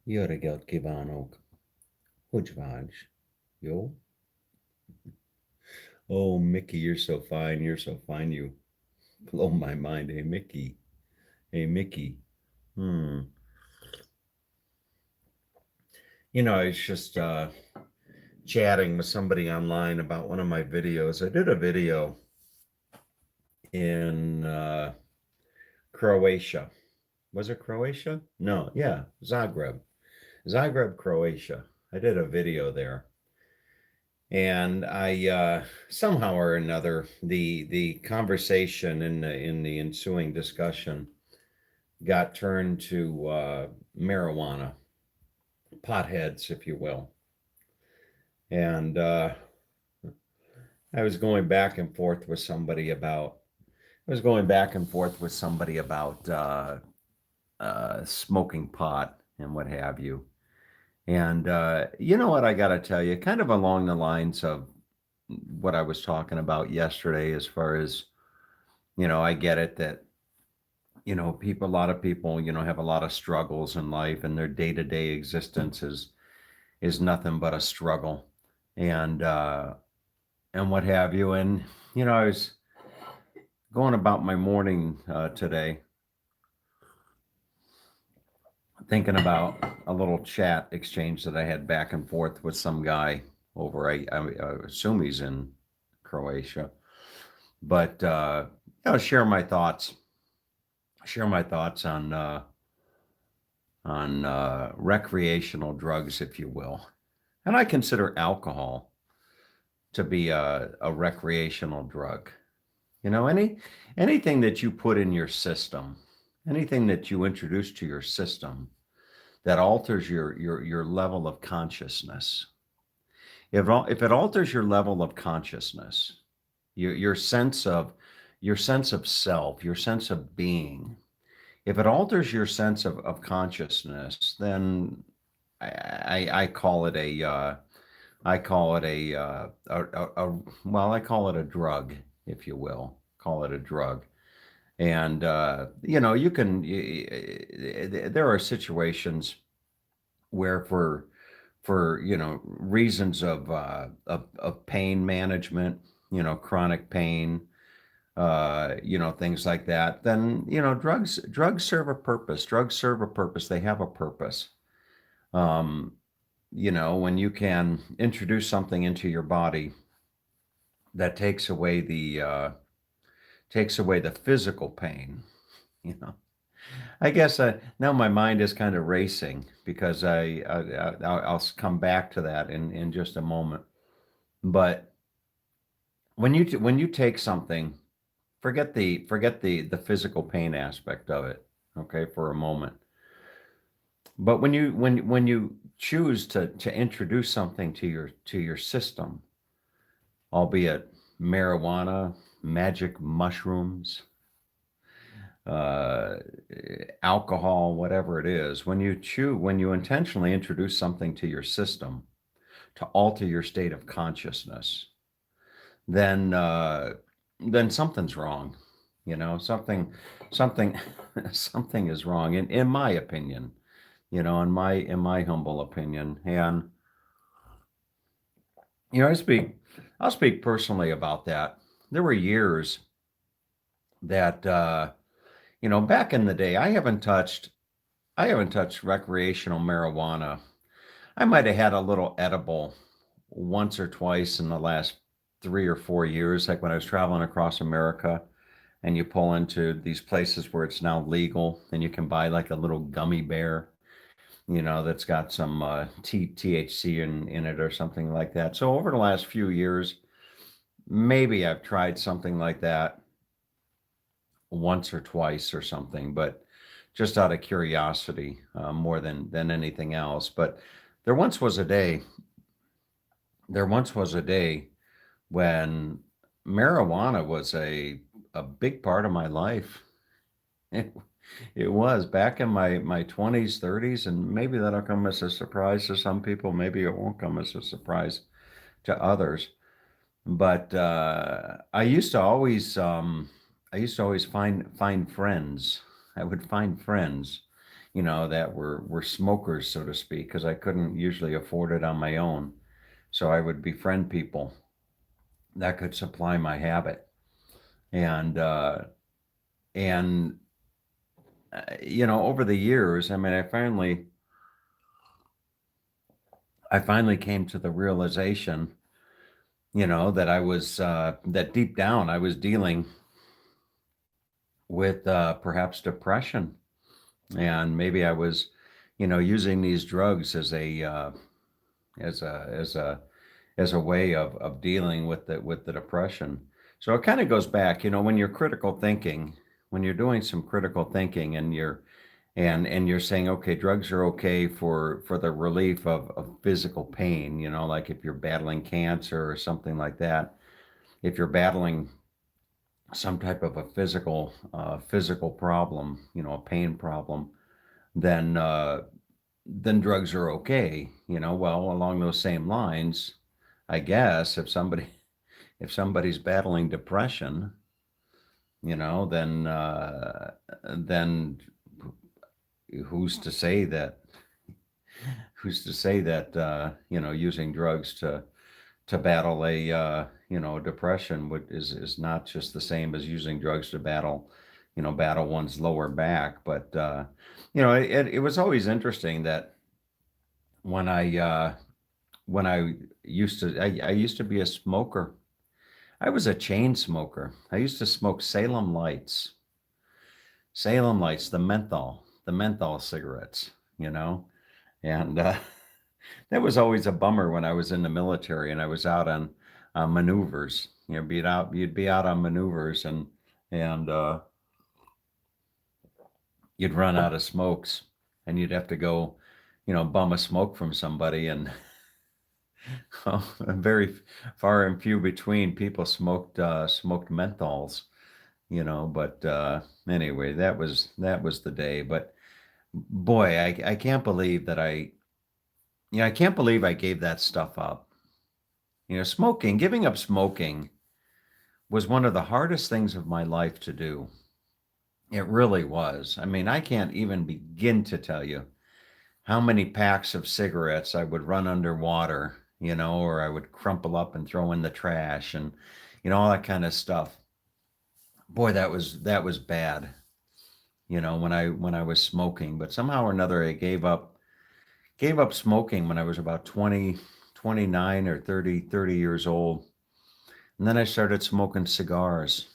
Jó reggelt kívánok! Hogy vagy? Jó? Oh, Mickey, you're so fine. You're so fine. You blow my mind. Hey, Mickey. Hey, Mickey. Hmm. I was just chatting with somebody online about one of my videos. I did a video in Croatia. Was it Croatia? No, yeah, Zagreb. Zagreb, Croatia. I did a video there. And I somehow or another the conversation in the ensuing discussion got turned to marijuana, potheads, if you will. And I was going back and forth with somebody about I was going back and forth with somebody about smoking pot and what have you. And you know what I got to tell you, kind of along the lines of what I was talking about yesterday, as far as I get it that a lot of people, have a lot of struggles in life, and their day-to-day existence is nothing but a struggle, and what have you. And I was going about my morning today, thinking about a little chat exchange that I had back and forth with some guy over. I assume he's in Croatia, but share my thoughts. Share my thoughts on recreational drugs, if you will. And I consider alcohol to be a recreational drug. Anything that you put in your system, anything that you introduce to your system that alters your level of consciousness. If it alters your level of consciousness, your sense of self, your sense of being, if it alters your sense of consciousness, then I call it I call it well, I call it a drug, if you will. Call it a drug. And there are situations where for reasons of pain management, chronic pain, things like that, then drugs serve a purpose. Drugs serve a purpose. They have a purpose. Um, when you can introduce something into your body that takes away the physical pain. You know, I guess now my mind is kind of racing because I'll come back to that in just a moment. But when you take something, forget the physical pain aspect of it, okay, for a moment. But when you choose to introduce something to your system, albeit marijuana, magic mushrooms, uh, alcohol, whatever it is, when you intentionally introduce something to your system to alter your state of consciousness, then then something's wrong. Something something is wrong in my opinion. In my humble opinion. And I'll speak personally about that. There were years that back in the day, I haven't touched recreational marijuana. I might have had a little edible once or twice in the last 3 or 4 years, like when I was traveling across America, and you pull into these places where it's now legal, and you can buy like a little gummy bear, that's got some THC in it or something like that. So over the last few years, maybe I've tried something like that once or twice or something, but just out of curiosity, more than anything else. But there once was a day, there once was a day when marijuana was a big part of my life. It, it was back in my 20s, 30s, and maybe that'll come as a surprise to some people. Maybe it won't come as a surprise to others. But I used to always find friends. I would find friends, that were smokers, so to speak, because I couldn't usually afford it on my own. So I would befriend people that could supply my habit. And and over the years, I mean, I finally came to the realization, that that deep down I was dealing with perhaps depression, and maybe I was, using these drugs as a as a as a way of dealing with the depression. So it kind of goes back, when you're critical thinking, when you're doing some critical thinking, and you're saying, okay, drugs are okay for the relief of physical pain, like if you're battling cancer or something like that. If you're battling some type of a physical problem, a pain problem, then then drugs are okay. Well, along those same lines, I guess if somebody's battling depression, then who's to say that using drugs to battle a depression is not just the same as using drugs to battle one's lower back. But it was always interesting that when I used to be a smoker. I was a chain smoker. I used to smoke Salem Lights, the menthol cigarettes, and that was always a bummer when I was in the military and I was out on maneuvers. You'd be out on maneuvers, and you'd run out of smokes, and you'd have to go, bum a smoke from somebody, and very far and few between people smoked menthols, but anyway, that was the day. But boy, I can't believe that I can't believe I gave that stuff up. Giving up smoking was one of the hardest things of my life to do. It really was. I mean, I can't even begin to tell you how many packs of cigarettes I would run underwater, or I would crumple up and throw in the trash, and all that kind of stuff. Boy, that was bad, when I was smoking. But somehow or another, I gave up smoking when I was about 20, 29 or 30 years old. And then I started smoking cigars.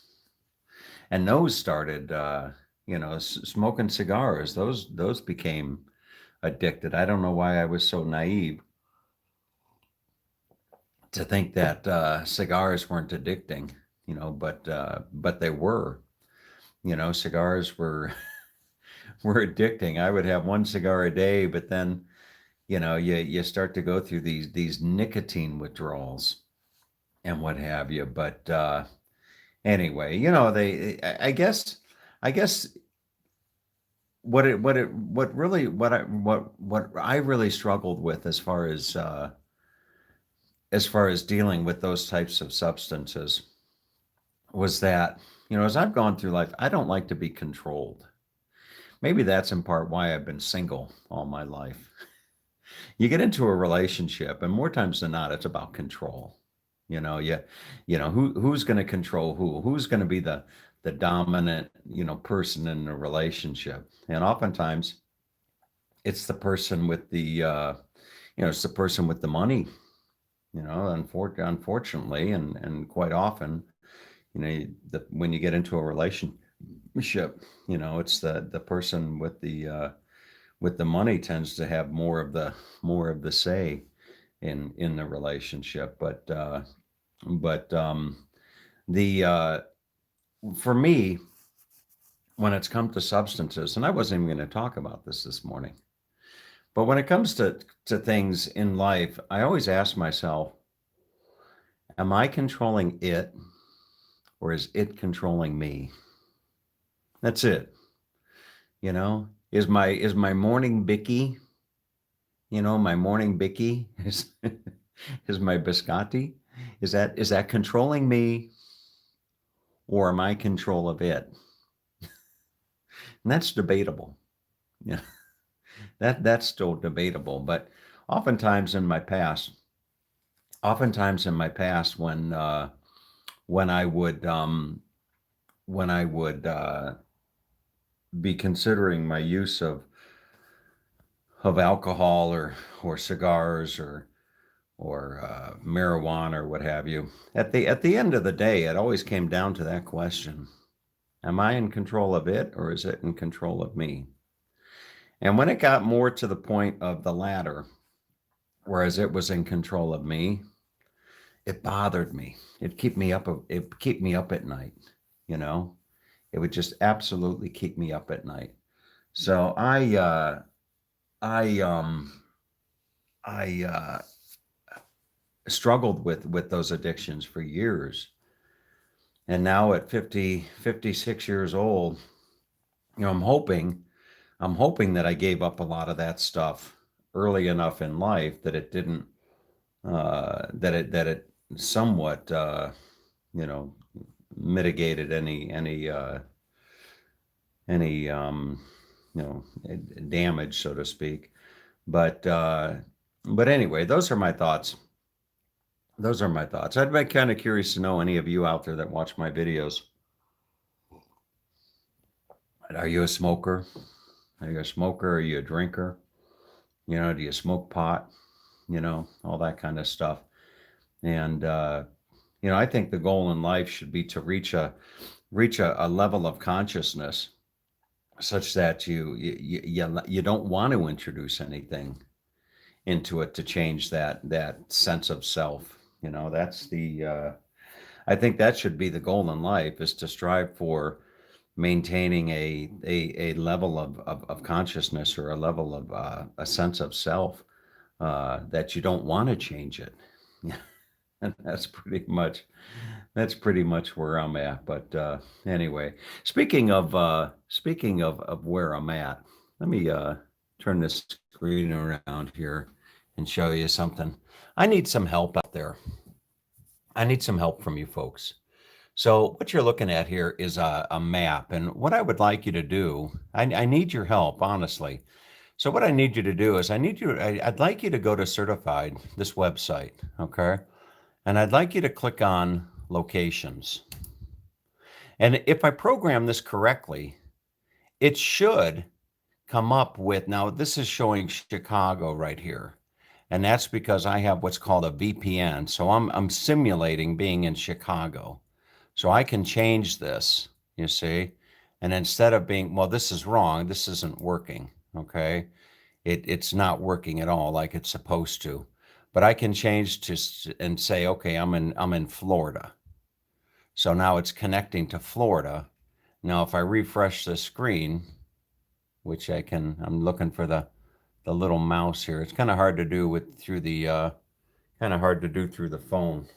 And those started smoking cigars. Those became addicted. I don't know why I was so naive to think that cigars weren't addicting, but they were. Cigars were addicting. I would have one cigar a day, but then you start to go through these nicotine withdrawals and what have you. But anyway, I guess what I really struggled with as far as dealing with those types of substances was that, as I've gone through life, I don't like to be controlled. Maybe that's in part why I've been single all my life. You get into a relationship, and more times than not, it's about control. Who's going to control who's going to be the dominant, person in the relationship. And oftentimes it's the person with the money, unfortunately, and quite often, when you get into a relationship, it's the person with the money tends to have more of the say in the relationship. But the for me, when it's come to substances, and I wasn't even going to talk about this morning, but when it comes to things in life, I always ask myself, am I controlling it, or is it controlling me? That's it. Is my morning bicky, my morning bicky is my biscotti. Is that controlling me, or am I control of it? And that's debatable. Yeah. That's still debatable, but oftentimes in my past, oftentimes in my past when I would when I would be considering my use of alcohol or cigars or marijuana or what have you, at the end of the day, it always came down to that question: Am I in control of it, or is it in control of me? And when it got more to the point of the latter, whereas it was in control of me, it bothered me. It'd keep me up. It keep me up at night. You know, it would just absolutely keep me up at night. So I, I struggled with those addictions for years, and now at 56 years old, I'm hoping that I gave up a lot of that stuff early enough in life that it didn't that it somewhat you know mitigated any you know damage, so to speak. But but anyway, those are my thoughts. Those are my thoughts. I'd be kind of curious to know, any of you out there that watch my videos, are you a smoker? Are you a smoker? Are you a drinker? You know, do you smoke pot? You know, all that kind of stuff. And you know, I think the goal in life should be to reach a level of consciousness such that you don't want to introduce anything into it to change that sense of self. You know, that's the I think that should be the goal in life, is to strive for maintaining a level of consciousness, or a level of a sense of self, that you don't want to change it. And that's pretty much where I'm at. But anyway, speaking of where I'm at, let me turn this screen around here and show you something. I need some help out there. I need some help from you folks. So what you're looking at here is a map, and what I would like you to do, I need your help, honestly. So what I need you to do is I'd like you to go to Certified, this website, okay? And I'd like you to click on locations. And if I program this correctly, it should come up with, now this is showing Chicago right here. And that's because I have what's called a VPN. So I'm simulating being in Chicago. So I can change this, you see, and instead of being, well, this is wrong, this isn't working, okay? It's not working at all like it's supposed to. But I can change to and say, okay, I'm in Florida. So now it's connecting to Florida. Now, if I refresh the screen, which I'm looking for the little mouse here. It's kind of hard to do through the phone.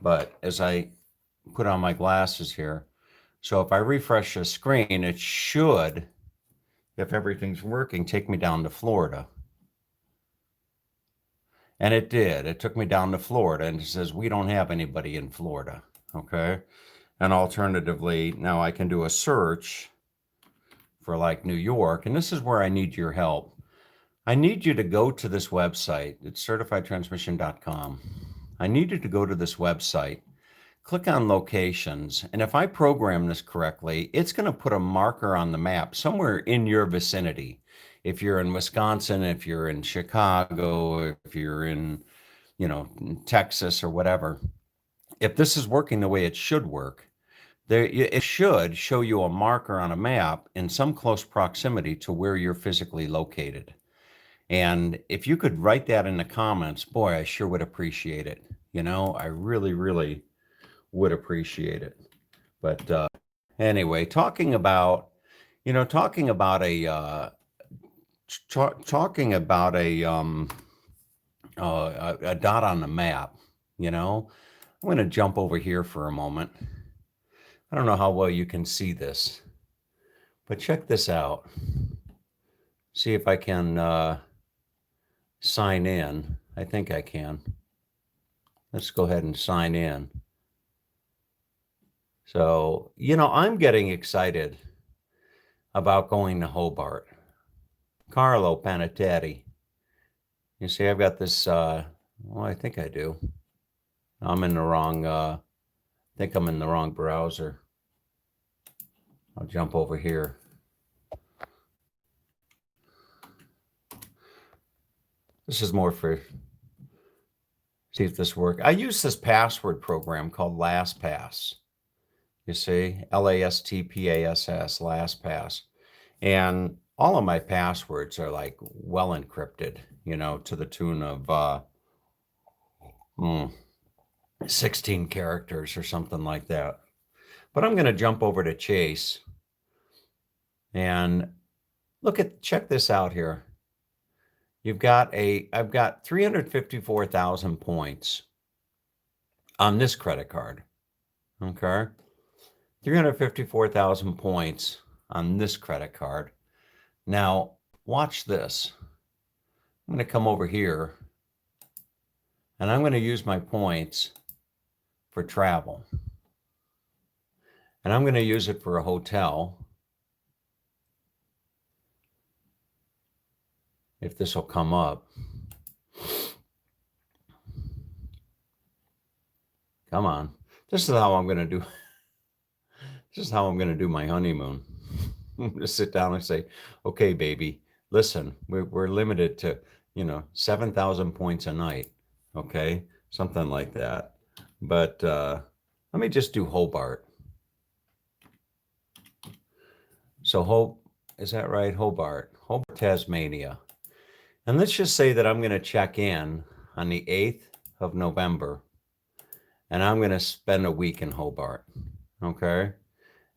But as I put on my glasses here, so if I refresh the screen, it should, if everything's working, take me down to Florida. And it did. It took me down to Florida, and it says we don't have anybody in Florida. Okay. And alternatively, now I can do a search for like New York, and this is where I need your help. I need you to go to this website. It's certifiedtransmission.com. I need you to go to this website, click on locations, and if I program this correctly, it's going to put a marker on the map somewhere in your vicinity. If you're in Wisconsin, if you're in Chicago, if you're in, you know, Texas or whatever, if this is working the way it should work, it should show you a marker on a map in some close proximity to where you're physically located. And if you could write that in the comments, boy, I sure would appreciate it. You know, I really, really would appreciate it. But anyway, talking about a a dot on the map, you know, I'm going to jump over here for a moment. I don't know how well you can see this, but check this out. See if I can sign in. I think I can. Let's go ahead and sign in. So, you know, I'm getting excited about going to Hobart. Carlo Panettiere. You see, I've got this, well, I think I do. I'm in the wrong, I think I'm in the wrong browser. I'll jump over here. This is more for, see if this works. I use this password program called LastPass. You see, LASTPASS, LastPass. And all of my passwords are like well encrypted, you know, to the tune of 16 characters or something like that. But I'm going to jump over to Chase and check this out here. I've got 354,000 points on this credit card. Okay. 354,000 points on this credit card. Now, watch this. I'm going to come over here and I'm going to use my points for travel. And I'm going to use it for a hotel. If this will come up. Come on. This is how I'm going to do. This is how I'm going to do my honeymoon. I'm going to sit down and say, okay, baby, listen, we're limited to, 7,000 points a night. Okay. Something like that. But let me just do Hobart. So is that right? Hobart, Tasmania. And let's just say that I'm going to check in on the 8th of November and I'm going to spend a week in Hobart. Okay.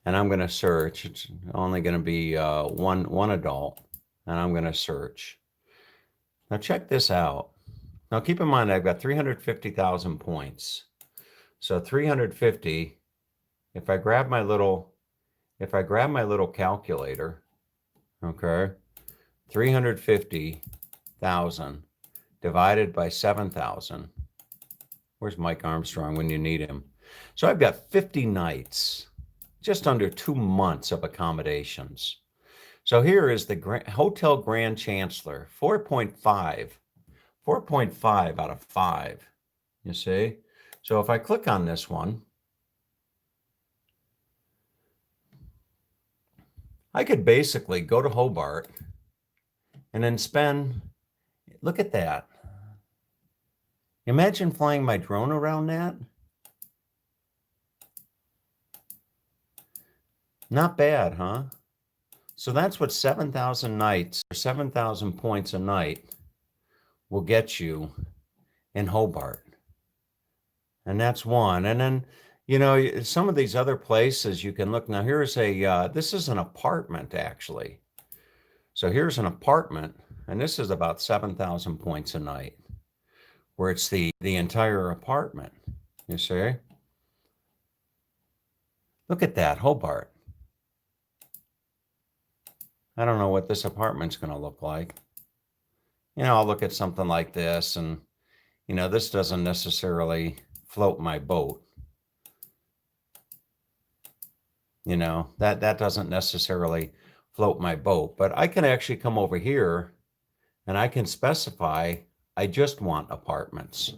And I'm going to search. It's only going to be one adult and I'm going to search. Now check this out. Now keep in mind, I've got 350,000 points. So 350, if I grab my little calculator, okay, 350,000 divided by 7,000. Where's Mike Armstrong when you need him? So I've got 50 nights, just under 2 months of accommodations. So here is the Hotel Grand Chancellor, 4.5 out of 5, you see? So if I click on this one, I could basically go to Hobart and then look at that. Imagine flying my drone around that. Not bad, huh? So that's what 7,000 nights or 7,000 points a night will get you in Hobart. And that's one. And then, some of these other places you can look. Now here's this is an apartment actually. So here's an apartment and this is about 7,000 points a night where it's the entire apartment, you see? Look at that, Hobart. I don't know what this apartment's going to look like. I'll look at something like this and, this doesn't necessarily float my boat. That doesn't necessarily float my boat, but I can actually come over here and I can specify, I just want apartments,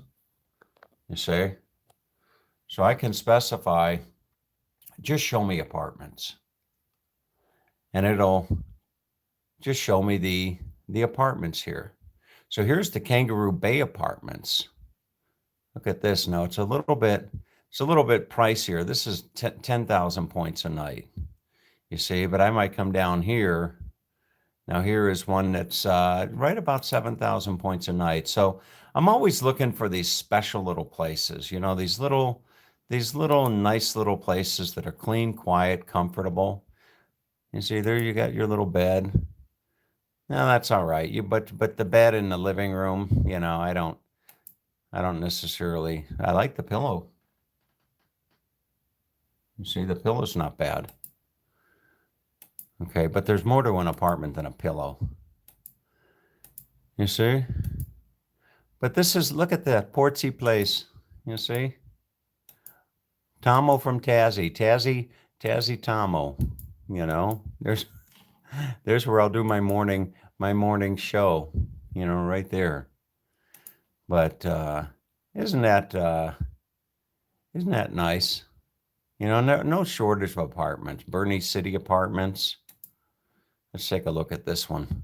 you see? So I can specify, just show me apartments. And it'll just show me the apartments here. So here's the Kangaroo Bay Apartments. Look at this. Now it's a little bit pricier. This is 10,000 points a night, you see, but I might come down here. Now here is one that's right about 7,000 points a night. So I'm always looking for these special little places, these little nice little places that are clean, quiet, comfortable. You see, there you got your little bed. No, that's all right. But the bed in the living room, I don't necessarily, I like the pillow. You see, the pillow's not bad. Okay, but there's more to an apartment than a pillow. You see? But this is, look at that, Portsea Place. You see? Tomo from Tassie Tomo. There's where I'll do my morning my morning show, right there. But isn't that isn't that nice? No shortage of apartments. Bernie City Apartments. Let's take a look at this one.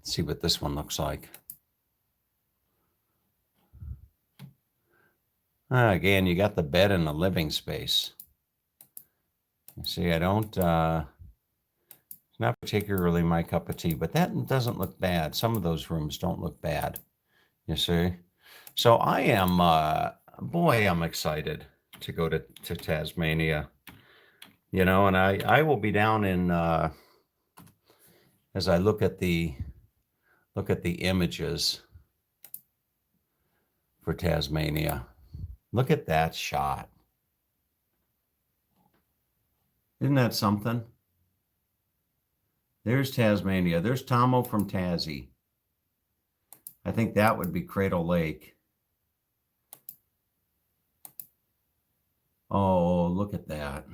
See what this one looks like. Again, you got the bed and the living space. You see, I don't, it's not particularly my cup of tea, but that doesn't look bad. Some of those rooms don't look bad, you see. So I am, boy, I'm excited to go to Tasmania, and I will be down in, as I look at the images for Tasmania. Look at that shot. Isn't that something? There's Tasmania. There's Tomo from Tassie. I think that would be Cradle Lake. Oh, look at that.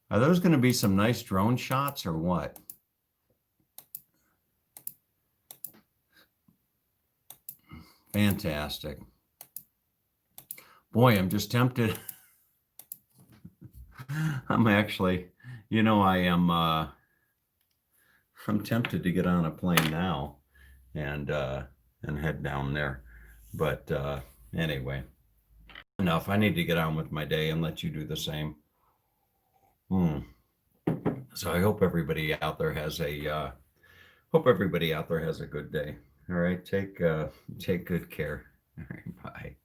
Are those going to be some nice drone shots or what? Fantastic. Boy, I'm just tempted. I'm actually, I am, I'm tempted to get on a plane now and head down there. But anyway, enough. I need to get on with my day and let you do the same. So I hope everybody out there has a good day. All right, take good care. All right, bye.